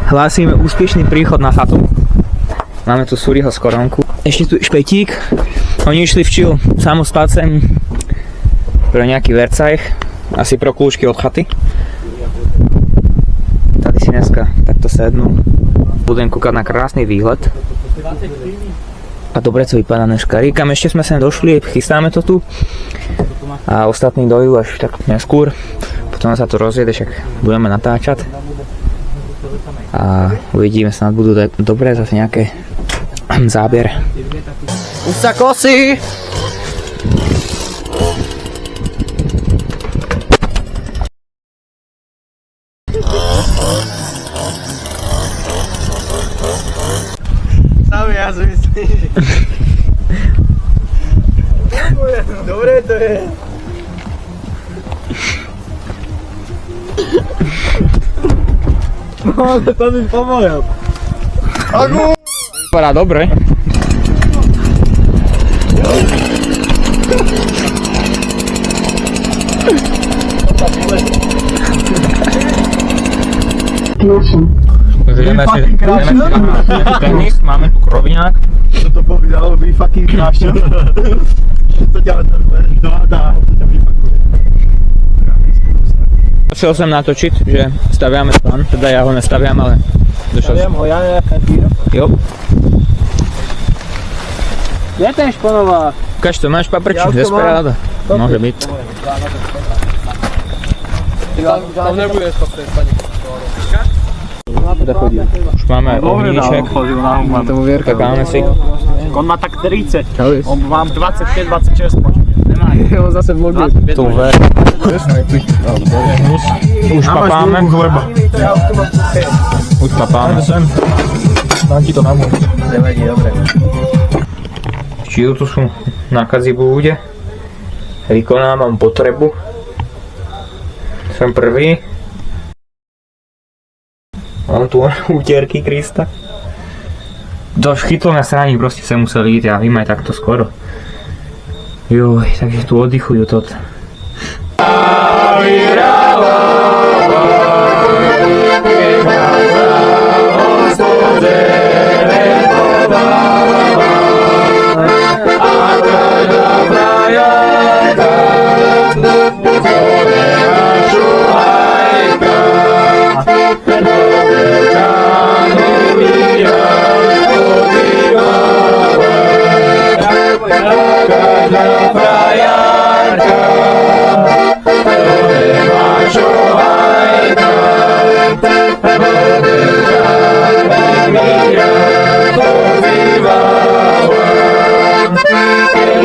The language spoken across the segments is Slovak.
Hlásime úspešný príchod na chatu. Máme tu Suriho z Korunku. Ešte tu špetík. Oni išli v chill samospácem pre nejaký vercajch. Asi pro kľúčky od chaty. Tady si dneska takto sednú. Budem kúkať na krásny výhled. A dobre to vypadá dneška. Ríkam, ešte sme sem došli, chystáme to tu. A ostatní dojdú až tak neskôr. Potom sa to rozjede, však budeme natáčať. A uvidíme, snad budú dobré zase nejaké záber. Už sa kosí! Sami ja si myslím. Dobre to je. No, ale to mi pomohol. Vypadá dobre. Ideme si tenis, máme tu krovňák. To povedal, vy fucking krášťa. To ťa dá, to ťa vyfakuje. Chcel som natočiť, že staviame stan, teda ja ho nestaviam, ale Staviam ho, ja nejaká týra. Jo. Je ten šponová. Ukáž to, máš paprčík, desperáda. Môže byť. Tam nebude schopný pani. Už máme ohníček, takáme si. On má tak 30, on mám 25-26 počne. On zase vloguje. Tu ver. Už papáme. Už papáme. Dám ti to na môj. Nevadí, dobre. Či tu sú nákazy bude. Vykonávam potrebu. Som prvý. Mám tu úterky Krista. Dož chytlo na straní, proste sa museli ísť a vím aj takto skoro. Joj, takže tu oddychujú tot.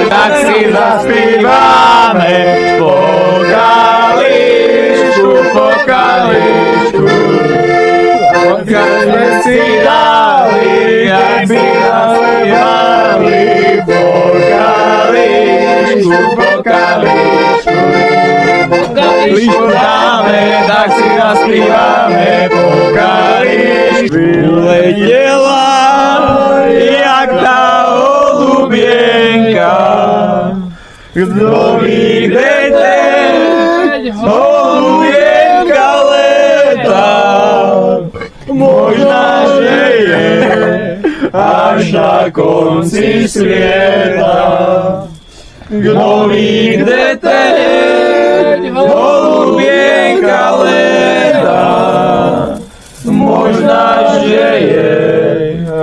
Tak si zaspívame po kališku, odkiaľ sme si dali, jak si zaspívali po kališku, lišku dáme, tak si zaspívame po kališku. Vyletela, jak tá holubienka, kto ví, kde teď holubienka letá, možná, že je až na konci sveta. Kto ví, kde teď holubienka letá, možná, že je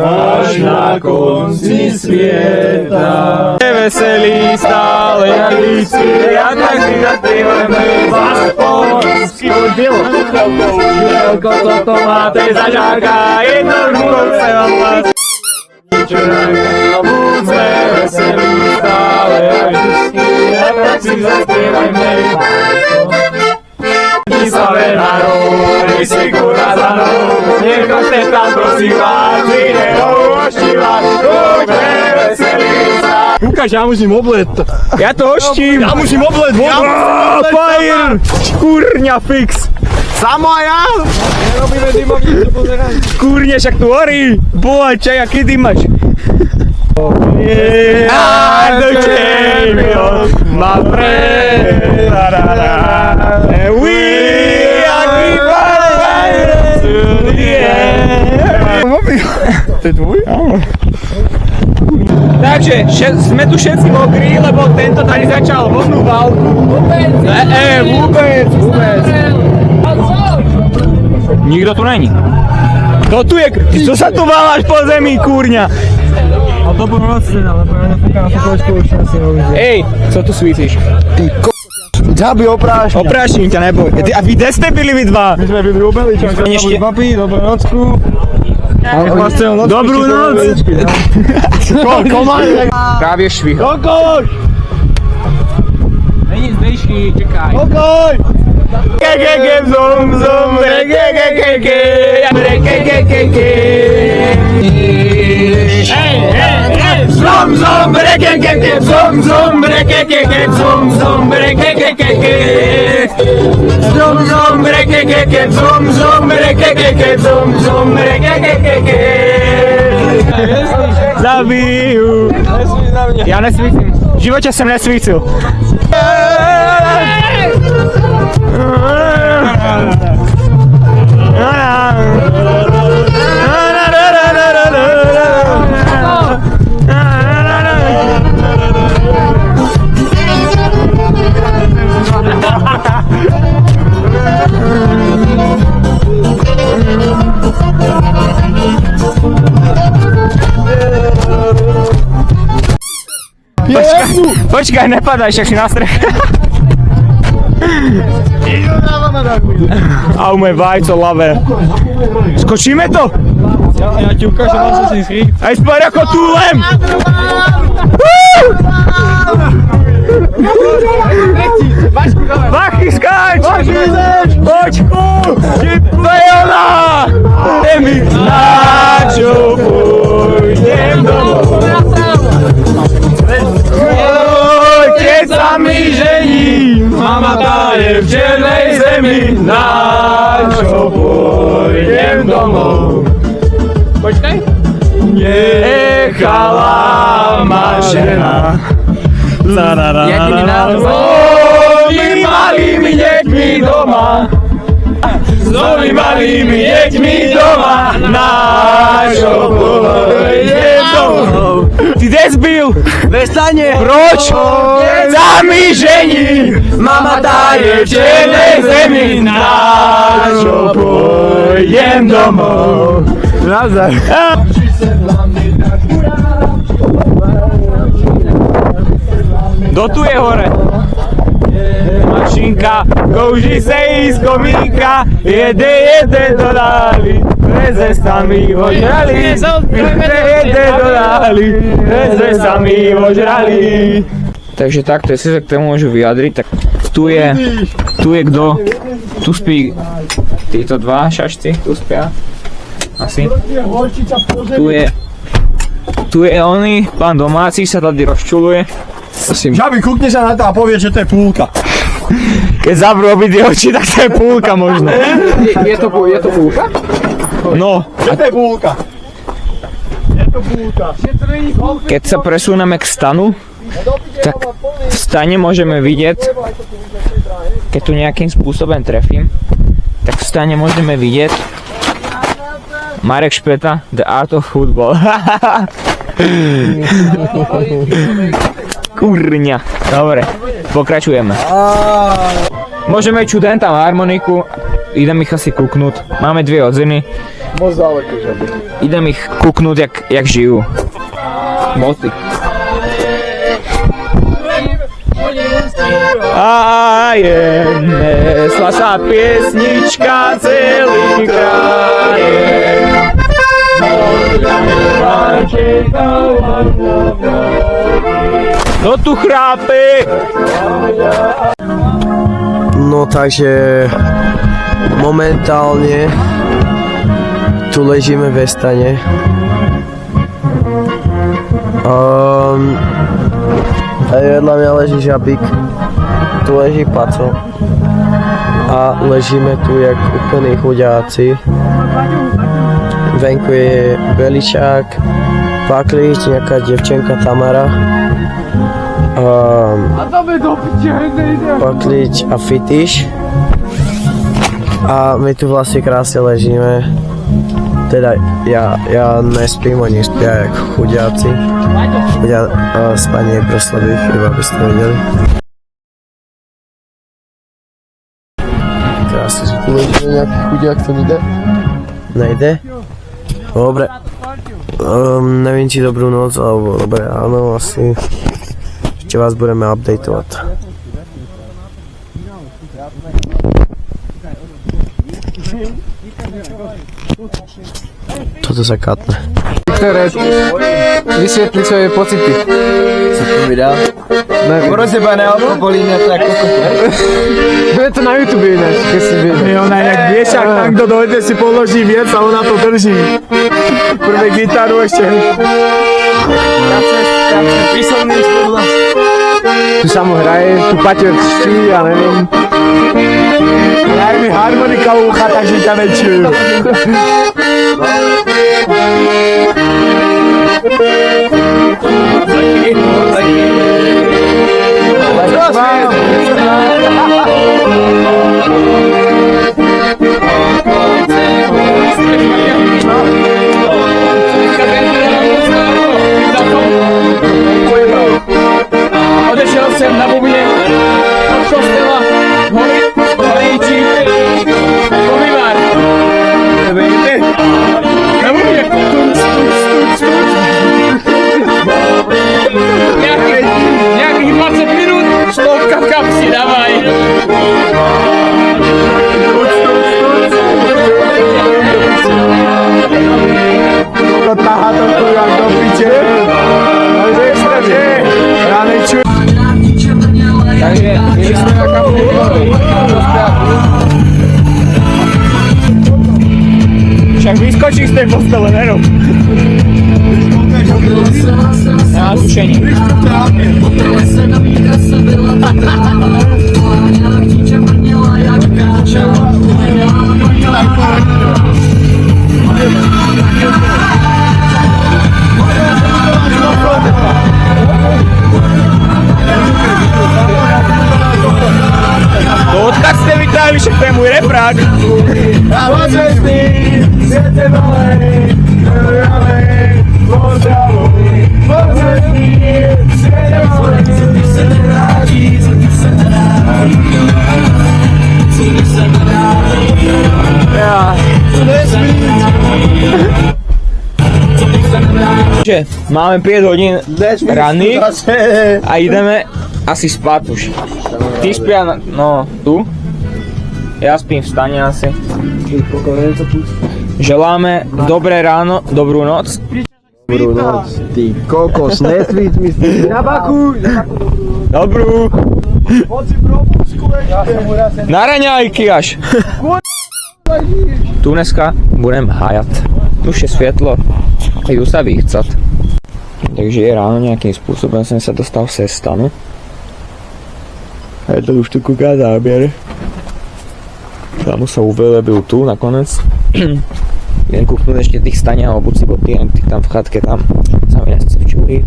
až na konci sveta. Je veselý stále, jak líci, a tak si zaspívame vás polsky. Dielko, toto máte zažáka, jednou rukou se vám vás. Buďme veselí stále, jak líci, a tak si zaspívajme. Slave národ, si kurva za mnou, nechoďte tam prosím vás, videou oštívat, buďme veselí stále. Lukáš, ja musím oblet. Ja to oštím! Ja musím oblet vodu. Fire! Kurňa fix! Samo a ja? Nerobíme dymovky, to pozeraj. Kurňa, však tu horí! Boha, čaj, aký dym máš? I'm the champion, my friend. We are the to the end. to je tvoj? Áno. Takže sme tu všetci mokrí, lebo tento tady začal vodnú válku. Vôbec. Nikto tu není. Kto tu je? Čo sa tu váľaš po zemi, kurňa? A to bolo rozseda, lebo ja nepokám pokočku už asi hovorím. Ej, co tu svítiš? Zabi oprášňa. Oprášním ťa, neboj. A vy kde ste byli vy dva? My sme byli u Beličanka, to boli babi, dobrú nocku. Dobrú noc. Komaj. Právě švih. Kokoš! Není zdejší, čekaj. Kokoj! Zom, zom, Zom, zom, zom, zom, zom, Zabiju. Já nesvítím. V životě jsem nesvítil. Počkaj, nepadaj, však si na streche. A u moje vajco lavé. Skočíme to? Ja ti ukážem, na čo si schýt. Aj spár ako túlem! Vachy, skáč! Počku! To je ona! Emi, na čo pôjdem domov? Keď sa mi žení, mama tá je v černej zemi, na čo pôjdem domov? Počkaj. Nechala ma žena. Jakými novými malými deťmi doma. S novými malými deťmi doma. Na čo pôjdem domov? Ty desbil! Vestane! Proč? Za mi žení! Mama tá je v černej zemi. Na čo pôjdem domov? Nazar. Kto tu je hore? Mašinka, kouží se jí z komínka, jede do dály, veze sami ožrali, jede do dály, veze sami ožrali. Takže takto, jestli sa k tomu môžu vyjadriť, tak tu je kto? Tu spí títo dva šašci, tu spia. Asi. Tu je oný, pán domáci sa tady rozčuluje. Žabi, kúkni sa na to a povie, že to je púlka. Keď zavrú obidve oči, tak to je púlka možno. Je to púlka? No, Že to je púlka. Je to púlka. keď sa presúneme k stanu, tak v stane môžeme vidieť, keď tu nejakým spôsobom trefím, tak v stane môžeme vidieť Marek Špeta, The Art of Football. Kurňa. Dobre, pokračujeme. Môžeme čuť tam harmoniku, idem ich asi kúknúť. Máme dve odziny. Moc ďaleko, Žabi. Idem ich kúknúť, jak žijú. Moty. A je, nesla sa piesnička celý krajem. Kto tu chrápe? No takže momentálne tu ležíme ve stane. A vedľa mňa leží Žabík, tu leží Paco a ležíme tu jak úplní chudáci. Venku je Beličák, Paklič, nejaká devčenka Tamara, Paklič a Fitiš. A my tu vlastne krásne ležíme. To Teda ja nespím, oni spia jak chudiaci. Chodia spať nie proslavy, iba aby ste vedeli. Teraz si uvedíme nejaký chudiak, to nejde? Nejde? Dobre. Neviem, či dobrú noc, alebo dobre, áno, asi. Ešte vás budeme updateovať. Toto sa katne. Ktoré vysvetli svoje pocity. Co to vydá? Rozjebané alkoholíne, tak Je to na YouTube ináč, keď si vie. ona jak viešak, tam kto dojde si položí viec a ona to drží. Prvé gitaru ešte. Ja chcem písomný spolu. Tu sa mu hraje, tu paťo čtí, ja neviem. Daj mi harmonika u ucha, takže ťa nečujú. Odešel jsem na bubně od kostela Holíčí Pomivár. Vidíte? Na bubně. Nějakých 20 minut, stovka v kapsi, dávaj. Táhá to jak do piče. Takže extrémně. Já nečuji. Takže my jsme na kapu. Však vyskočíš z tej postele, nerob. Na tušení. No odkud jste vytáhli, však to je můj reprák. A pozvestný, světe malej, malej, pozdravuj, pozvestný, světe malej, co ti se nevrátí, co ti se nevrátí, co ti se nevrátí. Já, co nesmíš. Že máme 5 hodín ranných a ideme asi spať už. Ty spia, no tu. Ja spím v stane asi. Želáme dobré ráno, dobrú noc. Dobrú noc, ty kokos, netvíc myslíš. Na baku. Dobrú. Na raňajky až. Tu dneska budem hájať. Už je svietlo. Idú sa vychcať. Takže je ráno nejakým spôsobom som sa dostal z stanu. A to už tu kúká zábier. Tam sa uvelebil tu nakonec. Idem kúknúť ešte tých stania a obuci boty, tam v chatke tam sa mi nechce včúri.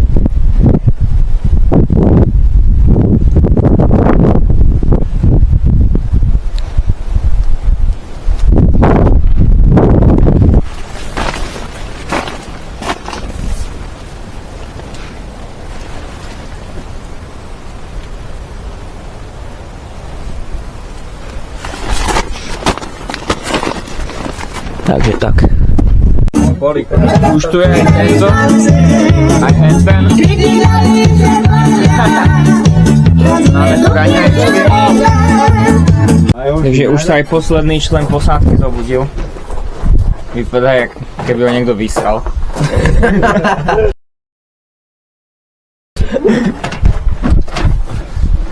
Takže tak. Už tu je Enzo. Aj Henten. Máme tu raňajčky. Takže už sa aj posledný člen posádky zobudil. Vypadá, jak keby ho niekto vysral.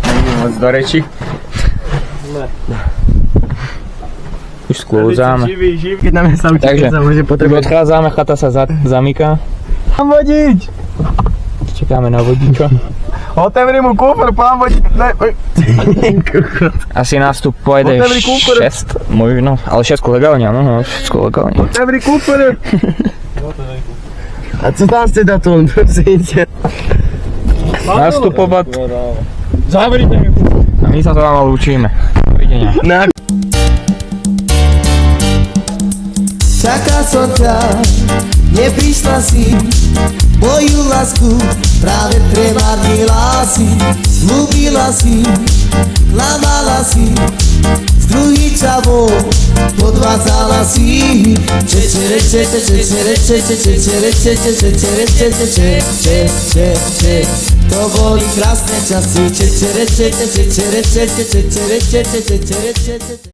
Neviem moc do reči. Už skôzáme. Keď nám je sa Takže, odchádzame, chata sa zamyká. Pán vodič! Čekáme na vodíka. Otevri mu kufr, pán vodič! Asi nás tu pojede 6, možno, ale 6 legálne, no, 6 legálne. Otevri kufr! A co tam ste datom, prosím ťa? Nastupovať. Zavrite mi. A my sa to vám lúčime. Dovidenia. Čaká som ťa, neprišla si moju lásku, práve premárnila si, slúbila si, klamala si, s druhým čavou podvádzala si. To boli krásne časy.